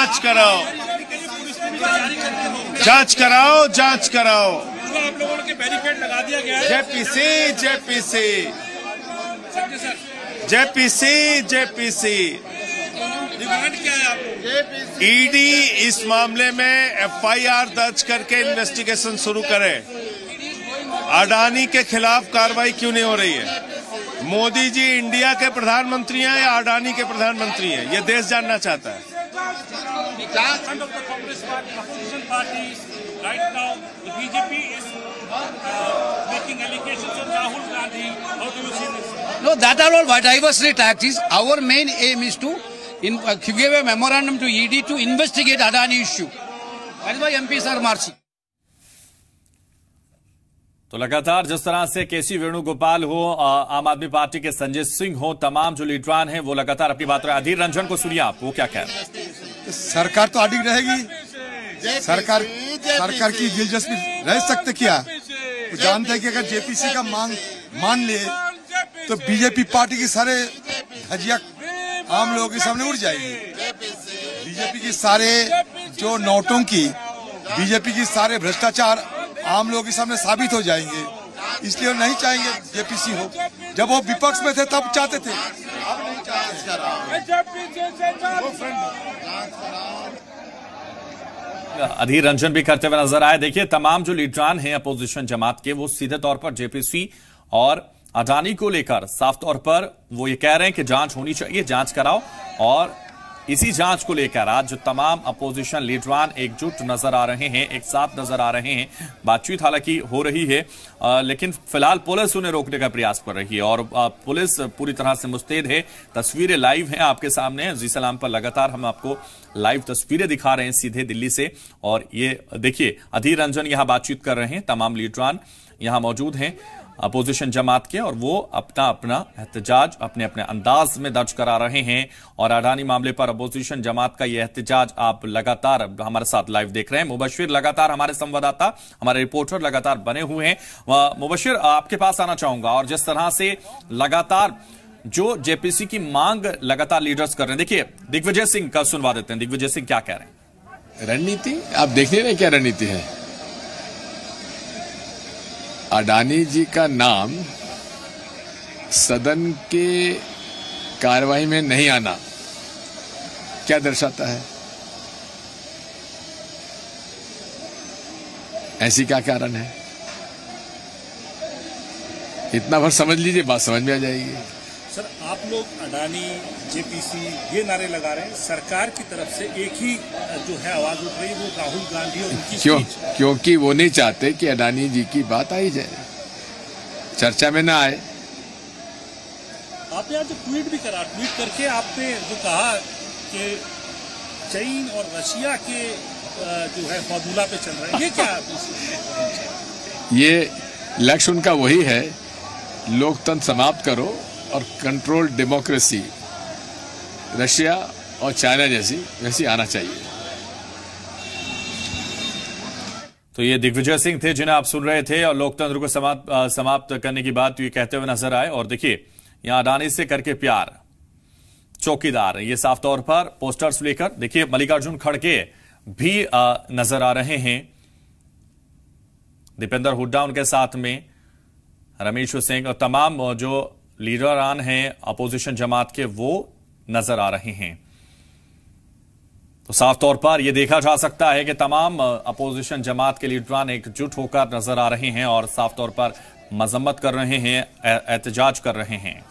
जांच कराओ, जांच कराओ, जांच कराओ। आप लोगों ने बैरिकेड लगा दिया गया है। JPC, JPC, JPC, JPC. Demand क्या है आपको? ईडी इस मामले में एफआईआर दर्ज करके इन्वेस्टिगेशन शुरू करे। अडानी के खिलाफ कार्रवाई क्यों नहीं हो रही है? मोदी जी इंडिया के प्रधानमंत्री हैं या अडानी के प्रधानमंत्री हैं, ये देश जानना चाहता है। No, that are all diversionary tactics. Our main aim is to give a memorandum to ED to investigate Adani issue. That is why MPs are marching. तो लगातार जिस तरह से केसी वेणुगोपाल हो, आम आदमी पार्टी के संजय सिंह हो, तमाम जो लीडरान हैं वो लगातार अपनी बात रहे। अधीर रंजन को सुनिए आप, वो क्या कह रहे हैं। सरकार तो अडिग रहेगी। सरकार की दिलचस्पी रह सकते क्या? वो जानते हैं कि अगर जेपीसी का मांग मान ले तो बीजेपी पार्टी की सारे धजिया आम लोगों के सामने उड़ जाएगी। बीजेपी की सारे जो नोटों की, बीजेपी की सारे भ्रष्टाचार आम लोगों के सामने साबित हो जाएंगे। इसलिए नहीं चाहेंगे जेपीसी हो। जब वो विपक्ष में थे तब चाहते थे, अब नहीं चाहते। अधीर रंजन भी करते हुए नजर आए। देखिए, तमाम जो लीडरान हैं अपोजिशन जमात के, वो सीधे तौर पर जेपीसी और अडानी को लेकर साफ तौर पर वो ये कह रहे हैं कि जांच होनी चाहिए, जांच कराओ। और इसी जांच को लेकर आज जो तमाम अपोजिशन लीडरान एकजुट नजर आ रहे हैं, एक साथ नजर आ रहे हैं। बातचीत हालांकि हो रही है, लेकिन फिलहाल पुलिस उन्हें रोकने का प्रयास कर रही है और पुलिस पूरी तरह से मुस्तैद है। तस्वीरें लाइव हैं आपके सामने, जी सलाम पर लगातार हम आपको लाइव तस्वीरें दिखा रहे हैं सीधे दिल्ली से। और ये देखिए, अधीर रंजन यहां बातचीत कर रहे हैं, तमाम लीडरान यहां मौजूद हैं अपोजिशन जमात के, और वो अपना अपना एहतजाज अपने अपने अंदाज में दर्ज करा रहे हैं। और अडानी मामले पर अपोजिशन जमात का ये एहतजाज आप लगातार हमारे साथ लाइव देख रहे हैं। मुबशिर लगातार हमारे संवाददाता, हमारे रिपोर्टर लगातार बने हुए हैं। मुबशिर, आपके पास आना चाहूंगा। और जिस तरह से लगातार जो जेपीसी की मांग लगातार लीडर्स कर रहे हैं, देखिए दिग्विजय सिंह का सुनवा देते हैं। दिग्विजय सिंह क्या कह रहे हैं? रणनीति आप देखिए ना, क्या रणनीति है। अडानी जी का नाम सदन के कार्रवाई में नहीं आना क्या दर्शाता है? ऐसी क्या कारण है? इतना भर समझ लीजिए, बात समझ में आ जाएगी। सर, आप लोग अडानी, जेपीसी ये नारे लगा रहे हैं, सरकार की तरफ से एक ही जो है आवाज उठ रही, वो राहुल गांधी और उनकी स्पीच। क्योंकि वो नहीं चाहते कि अडानी जी की बात आई जाए, चर्चा में ना आए। आपने आज ट्वीट भी करा, ट्वीट करके आपने जो कहा कि चीन और रशिया के जो है फॉर्मूला पे चल रहे हैं, ये क्या? ये लक्ष्य उनका वही है, लोकतंत्र समाप्त करो और कंट्रोल डेमोक्रेसी रशिया और चाइना जैसी वैसी आना चाहिए। तो ये दिग्विजय सिंह थे जिन्हें आप सुन रहे थे, और लोकतंत्र को समाप्त करने की बात ये कहते हुए नजर आए। और देखिए, यहां अडानी से करके प्यार, चौकीदार, ये साफ तौर पर पोस्टर्स लेकर देखिए मल्लिकार्जुन खड़गे भी नजर आ रहे हैं। दीपेंद्र हुड्डा उनके साथ में, रमेश सिंह और तमाम जो लीडरान हैं अपोजिशन जमात के, वो नजर आ रहे हैं। तो साफ तौर पर यह देखा जा सकता है कि तमाम अपोजिशन जमात के लीडरान एकजुट होकर नजर आ रहे हैं और साफ तौर पर मजम्मत कर रहे हैं, एहतजाज कर रहे हैं।